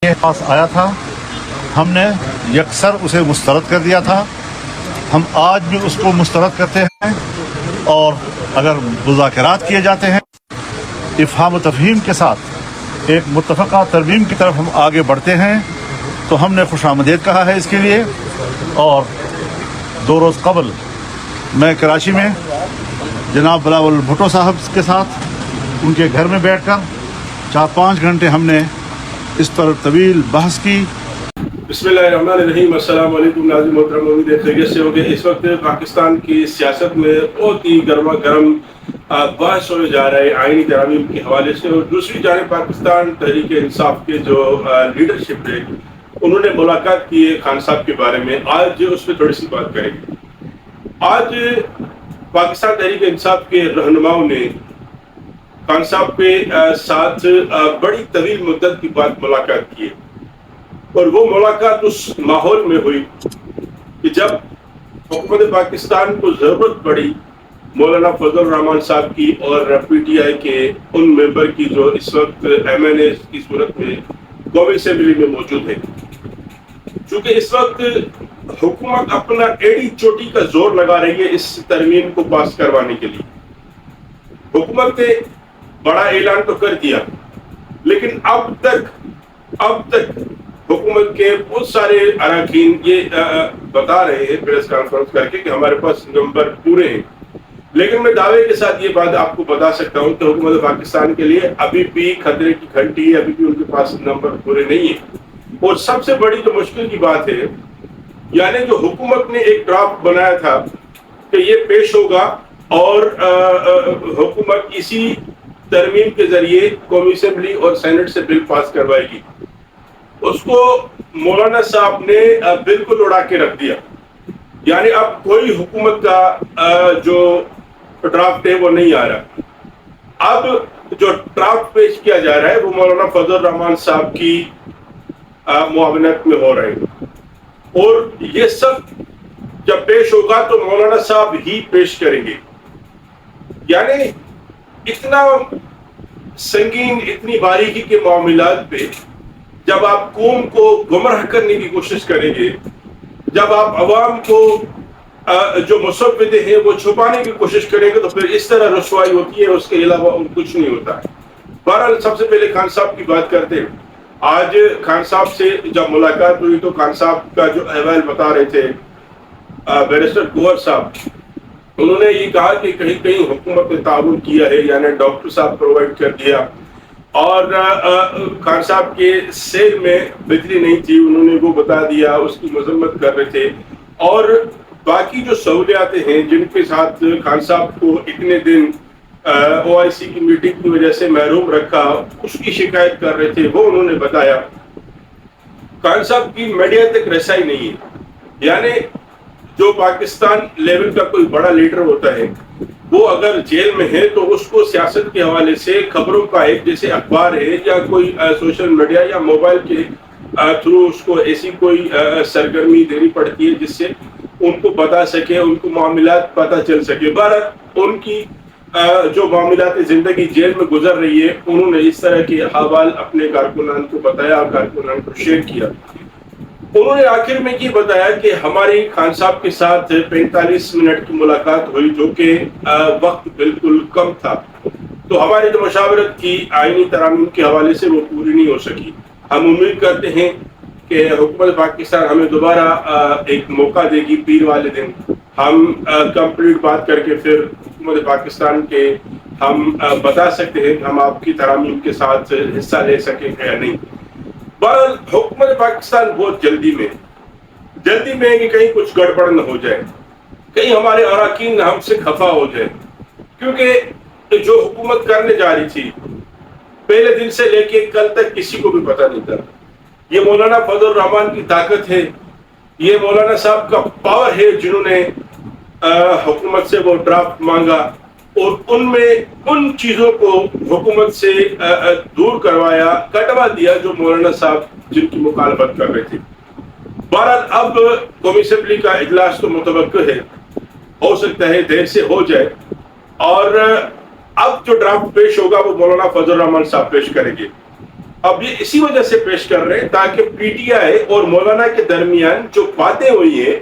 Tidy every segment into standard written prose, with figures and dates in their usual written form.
کے پاس آیا تھا، ہم نے یکسر اسے مسترد کر دیا تھا. ہم آج بھی اس کو مسترد کرتے ہیں، اور اگر مذاکرات کیے جاتے ہیں افہام و تفہیم کے ساتھ ایک متفقہ ترمیم کی طرف ہم آگے بڑھتے ہیں، تو ہم نے خوش آمدید کہا ہے اس کے لیے. اور 2 روز قبل میں کراچی میں جناب بلاول بھٹو صاحب کے ساتھ ان کے گھر میں بیٹھ کر 4-5 گھنٹے ہم نے اس پر طویل بحث کی. بسم اللہ الرحمن الرحیم. السلام علیکم ناظرین محترم، امید ہے خیریت سے ہوگے. اس وقت پاکستان کی سیاست میں بہت ہی گرما گرم بحث ہونے جا رہا ہے آئینی ترامیم کے حوالے سے، اور دوسری جانب پاکستان تحریک انصاف کے جو لیڈرشپ ہے انہوں نے ملاقات کی ہے خان صاحب کے بارے میں. آج اس پہ تھوڑی سی بات کریں گے. آج پاکستان تحریک انصاف کے رہنماؤں نے خان صاحب کے ساتھ بڑی طویل مدت کی بعد ملاقات کی ہے، اور وہ ملاقات اس ماحول میں ہوئی کہ جب حکومت پاکستان کو ضرورت پڑی مولانا فضل الرحمان صاحب کی اور پی ٹی آئی کے ان ممبر کی جو اس وقت ایم این اے کی صورت میں قومی اسمبلی میں موجود ہے. چونکہ اس وقت حکومت اپنا ایڑی چوٹی کا زور لگا رہی ہے اس ترمیم کو پاس کروانے کے لیے. حکومت نے بڑا اعلان تو کر دیا، لیکن اب تک حکومت کے بہت سارے اراکین یہ بتا رہے ہیں پریس کانفرنس کر کے کہ ہمارے پاس نمبر پورے ہیں. لیکن میں دعوے کے ساتھ یہ بات آپ کو بتا سکتا ہوں کہ حکومت پاکستان کے لیے ابھی بھی خطرے کی گھنٹی ہے، ابھی بھی ان کے پاس نمبر پورے نہیں ہیں. اور سب سے بڑی جو مشکل کی بات ہے، یعنی جو حکومت نے ایک ڈرافٹ بنایا تھا کہ یہ پیش ہوگا اور حکومت اسی ترمیم کے ذریعے قومی اسمبلی اور سینٹ سے بل پاس کروائے گی، اس کو مولانا صاحب نے بالکل اڑا کے رکھ دیا. یعنی اب کوئی حکومت کا جو ڈرافٹ ہے وہ نہیں آ رہا. اب جو ڈرافٹ پیش کیا جا رہا ہے وہ مولانا فضل الرحمان صاحب کی معاونت میں ہو رہے ہیں، اور یہ سب جب پیش ہوگا تو مولانا صاحب ہی پیش کریں گے. یعنی اتنا سنگین، اتنی باریکی کے معاملات پہ جب آپ قوم کو گمراہ کرنے کی کوشش کریں گے، جب آپ عوام کو جو مسودے ہیں وہ چھپانے کی کوشش کریں گے، تو پھر اس طرح رسوائی ہوتی ہے، اس کے علاوہ کچھ نہیں ہوتا ہے. بہرحال سب سے پہلے خان صاحب کی بات کرتے ہیں. آج خان صاحب سے جب ملاقات ہوئی تو خان صاحب کا جو احوال بتا رہے تھے بیرسٹر گوہر صاحب، انہوں نے یہ کہا کہ کہیں کہیں حکومت نے تعاون کیا ہے، یعنی ڈاکٹر صاحب پرووائڈ کر دیا، اور خان صاحب کے سیل میں بجلی نہیں تھی، انہوں نے وہ بتا دیا، اس کی مذمت کر رہے تھے. اور باقی جو سہولیاتیں ہیں جن کے ساتھ خان صاحب کو اتنے دن او آئی سی کی میٹنگ کی وجہ سے محروم رکھا، اس کی شکایت کر رہے تھے، وہ انہوں نے بتایا. خان صاحب کی میڈیا تک رسائی نہیں ہے. یعنی جو پاکستان لیول کا کوئی بڑا لیڈر ہوتا ہے، وہ اگر جیل میں ہے تو اس کو سیاست کے حوالے سے خبروں کا ایک جیسے اخبار ہے یا کوئی سوشل میڈیا یا موبائل کے تھرو اس کو ایسی کوئی سرگرمی دینی پڑتی ہے جس سے ان کو بتا سکے، ان کو معاملات پتہ چل سکے. بہرحال ان کی جو معاملات زندگی جیل میں گزر رہی ہے، انہوں نے اس طرح کے احوال اپنے کارکنان کو بتایا اور کارکنان کو شیئر کیا. انہوں نے آخر میں یہ بتایا کہ ہماری خان صاحب کے ساتھ 45 منٹ کی ملاقات ہوئی، جو کہ وقت بالکل کم تھا، تو ہماری جو مشاورت کی آئینی ترامیم کے حوالے سے وہ پوری نہیں ہو سکی. ہم امید کرتے ہیں کہ حکومت پاکستان ہمیں دوبارہ ایک موقع دے گی پیر والے دن، ہم کمپلیٹ بات کر کے پھر حکومت پاکستان کے ہم بتا سکتے ہیں کہ ہم آپ کی ترامیم کے ساتھ حصہ لے سکیں گے یا نہیں. بہرحال حکومت پاکستان بہت جلدی میں کہ کہیں کچھ گڑبڑ نہ ہو جائے، کہیں ہمارے اراکین ہم سے خفا ہو جائے، کیونکہ جو حکومت کرنے جا رہی تھی پہلے دن سے لے کے کل تک کسی کو بھی پتہ نہیں تھا. یہ مولانا فضل الرحمان کی طاقت ہے، یہ مولانا صاحب کا پاور ہے جنہوں نے حکومت سے وہ ڈرافٹ مانگا اور ان میں ان چیزوں کو حکومت سے دور کروایا، کٹوا دیا جو مولانا صاحب جن کی مخالفت کر رہے تھے. بہرحال اب قومی اسمبلی کا اجلاس تو متوقع ہے، ہو سکتا ہے دیر سے ہو جائے، اور اب جو ڈرافٹ پیش ہوگا وہ مولانا فضل الرحمان صاحب پیش کریں گے. اب یہ اسی وجہ سے پیش کر رہے ہیں تاکہ پی ٹی آئی اور مولانا کے درمیان جو باتیں ہوئی ہیں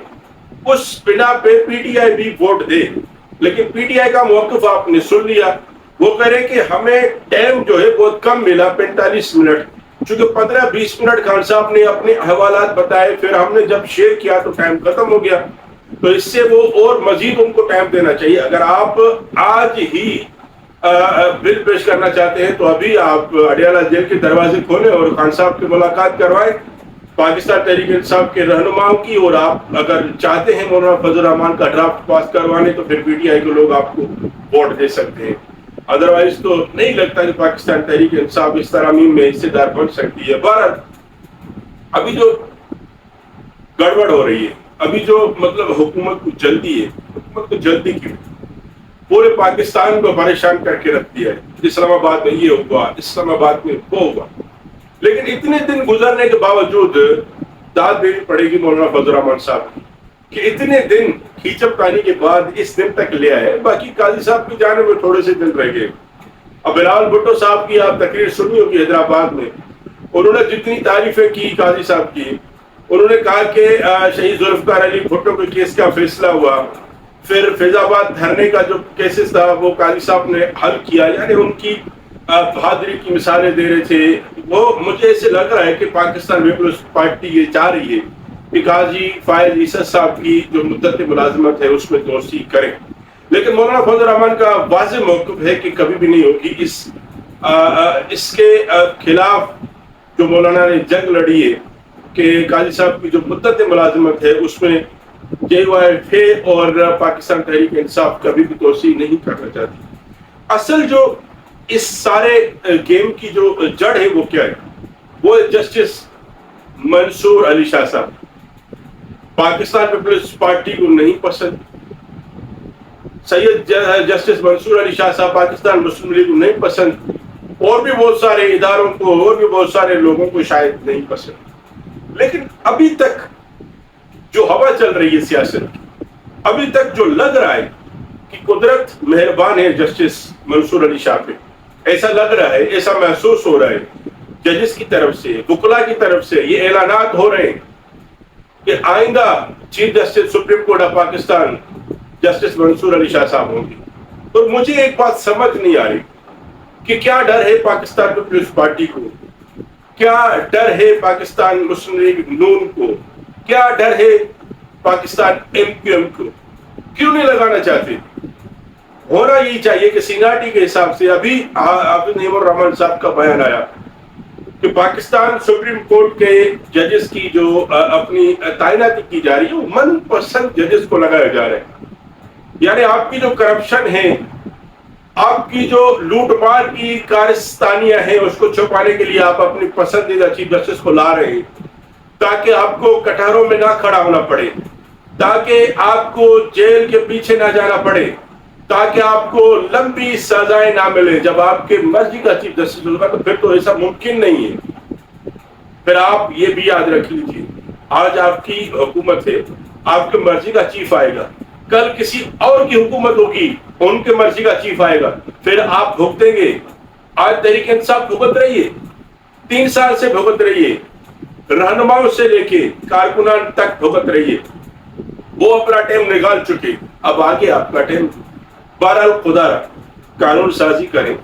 اس بنا پہ پی ٹی آئی بھی ووٹ دے. لیکن پی ٹی آئی کا موقف آپ نے سن لیا. وہ کہہ رہے کہ ہمیں ٹائم جو ہے بہت کم ملا 45 منٹ. چونکہ 15-20 منٹ خان صاحب نے اپنے احوالات بتائے, پھر ہم نے جب شیئر کیا تو ٹائم ختم ہو گیا. تو اس سے وہ اور مزید ان کو ٹائم دینا چاہیے. اگر آپ آج ہی بل پیش کرنا چاہتے ہیں تو ابھی آپ اڈیالہ جیل کے دروازے کھولیں اور خان صاحب کی ملاقات کروائیں پاکستان تحریک انصاف کے رہنماؤں کی. اور آپ اگر چاہتے ہیں مولانا فضل الرحمان کا ڈرافٹ پاس کروانے تو پھر پی ٹی آئی کے لوگ آپ کو ووٹ دے سکتے ہیں. ادروائز تو نہیں لگتا کہ پاکستان تحریک انصاف اس ترامیم میں حصے دار بن سکتی ہے. بہرحال ابھی جو گڑبڑ ہو رہی ہے, ابھی جو مطلب حکومت کو جلدی ہے, حکومت کو جلدی کیوں پورے پاکستان کو پریشان کر کے رکھ دیا ہے. اسلام آباد میں یہ ہوا, اسلام آباد میں وہ ہوا, لیکن اتنے دن گزرنے کے باوجود داد دینی پڑے گی مولانا فضل الرحمان صاحب کی کہ اتنے دن کھیچم پانی کے بعد اس دن تک لیا ہے. باقی قاضی صاحب کی جانے میں تھوڑے سے دن رہ گئے. اب بلال بھٹو صاحب کی آپ تقریر سنی ہوگی حیدرآباد میں, انہوں نے جتنی تعریفیں کی قاضی صاحب کی, انہوں نے کہا کہ شہید ذوالفقار علی بھٹو کے کیس کا فیصلہ ہوا, پھر فیض آباد دھرنے کا جو کیسز تھا وہ قاضی صاحب نے حل کیا. یعنی ان کی بہادری کی مثالیں دے رہے تھے. وہ مجھے ایسے لگ رہا ہے کہ پاکستان پیپلز پارٹی یہ چاہ رہی ہے کہ قاضی فائز عیسیٰ صاحب کی جو مدت ملازمت ہے اس میں توسیع کریں. لیکن مولانا فضل الرحمان کا واضح موقف ہے کہ کبھی بھی نہیں ہوگی. اس کے خلاف جو مولانا نے جنگ لڑی ہے کہ قاضی صاحب کی جو مدت ملازمت ہے اس میں جے وائی اے اور پاکستان تحریک انصاف کبھی بھی توسیع نہیں کرنا چاہتی. اصل جو اس سارے گیم کی جو جڑ ہے وہ کیا ہے, وہ جسٹس منصور علی شاہ صاحب. پاکستان پیپلز پارٹی کو نہیں پسند, سید جسٹس منصور علی شاہ صاحب پاکستان مسلم لیگ کو نہیں پسند, اور بھی بہت سارے اداروں کو اور بھی بہت سارے لوگوں کو شاید نہیں پسند. لیکن ابھی تک جو ہوا چل رہی ہے سیاست کی, ابھی تک جو لگ رہا ہے کہ قدرت مہربان ہے جسٹس منصور علی شاہ پہ, ایسا لگ رہا ہے, ایسا محسوس ہو رہا ہے ججز کی طرف سے, وکلا کی طرف سے یہ اعلانات ہو رہے ہیں کہ آئندہ chief justice supreme court of Pakistan justice Mansoor Ali Shah صاحب ہوں گے. تو مجھے ایک بات سمجھ نہیں آ رہی کہ کیا ڈر ہے پاکستان پیپلز پارٹی کو, کیا ڈر ہے پاکستان مسلم لیگ نون کو, کیا ڈر ہے پاکستان ایم کیو ایم کو, کیوں نہیں لگانا چاہتے؟ ہونا یہی چاہیے کہ سیناٹی کے حساب سے ابھی حافظ نعیم الرحمان صاحب کا بیان آیا کہ پاکستان سپریم کورٹ کے ججز کی جو اپنی تعیناتی کی جا رہی ہے وہ من پسند ججز کو لگایا جا رہا ہے. یعنی آپ کی جو کرپشن ہے, آپ کی جو لوٹ مار کی کارستانیاں ہیں, اس کو چھپانے کے لیے آپ اپنی پسندیدہ چیف جسٹس کو لا رہے ہیں تاکہ آپ کو کٹہروں میں نہ کھڑا ہونا پڑے, تاکہ آپ کو جیل کے پیچھے نہ جانا پڑے, تاکہ آپ کو لمبی سزائیں نہ ملے. جب آپ کے مرضی کا چیف جسٹس ہوگا تو پھر تو ایسا ممکن نہیں ہے. پھر آپ یہ بھی یاد رکھ لیجیے, آج آپ کی حکومت ہے, آپ کی مرضی کا چیف آئے گا, کل کسی اور کی حکومت ہوگی, ان کے مرضی کا چیف آئے گا, پھر آپ بھگتیں گے. آج تحریک انصاف بھگت رہی ہے, 3 سال سے بھگت رہی ہے, رہنماؤں سے لے کے کارکنان تک بھگت رہی ہے. وہ اپنا ٹائم نکال چکے, اب آگے آپ کا ٹائم. بہرحال خدا قانون سازی کریں,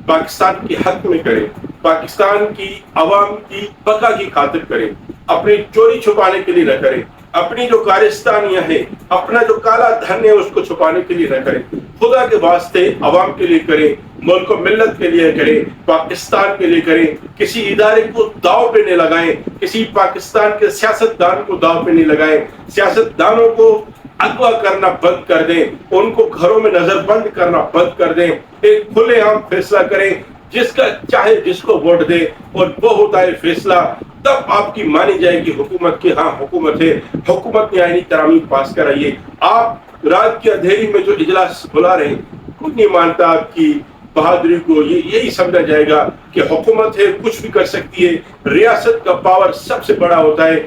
پاکستان کے حق میں کریں, پاکستان کی عوام کی بقا کی خاطر کریں, اپنی چوری چھپانے کے لیے نہ کریں, اپنی جو کارستانیاں ہیں, اپنا جو کالا دھن ہے اس کو چھپانے کے لیے نہ کریں. خدا کے واسطے عوام کے لیے کریں, ملک و ملت کے لیے کریں, پاکستان کے لیے کریں. کسی ادارے کو داؤ پہ نہیں لگائیں, کسی پاکستان کے سیاستدان کو داؤ پہ نہیں لگائیں. سیاستدانوں کو اغوا کرنا بند کر دیں, ان کو گھروں میں نظر بند کرنا بند کر دیں. ایک کھلے عام فیصلہ کریں, جس کا چاہے جس کو ووٹ دے, اور وہ ہوتا ہے فیصلہ. تب آپ کی مانی جائے گی حکومت کی ہاں حکومت ہے, حکومت نے آئینی ترامیم پاس کرائیے. آپ رات کی اندھیری میں جو اجلاس بلا رہے ہیں, کوئی نہیں مانتا آپ کی بہادری کو. یہی سمجھا جائے گا کہ حکومت ہے, کچھ بھی کر سکتی ہے. ریاست کا پاور سب سے بڑا ہوتا ہے,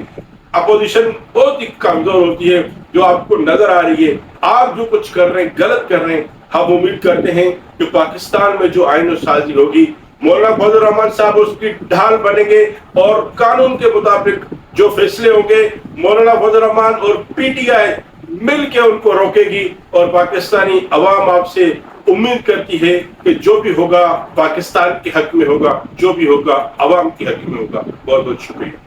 اپوزیشن بہت ہی کمزور ہوتی ہے جو آپ کو نظر آ رہی ہے. آپ جو کچھ کر رہے ہیں غلط کر رہے ہیں. ہم امید کرتے ہیں کہ پاکستان میں جو آئین و سازی ہوگی مولانا فضل الرحمان صاحب اس کی ڈھال بنیں گے اور قانون کے مطابق جو فیصلے ہوں گے مولانا فضل الرحمان اور پی ٹی آئی مل کے ان کو روکے گی، اور پاکستانی عوام آپ سے امید کرتی ہے کہ جو بھی ہوگا پاکستان کے حق میں ہوگا، جو بھی ہوگا عوام کے حق میں ہوگا۔ بہت بہت شکریہ۔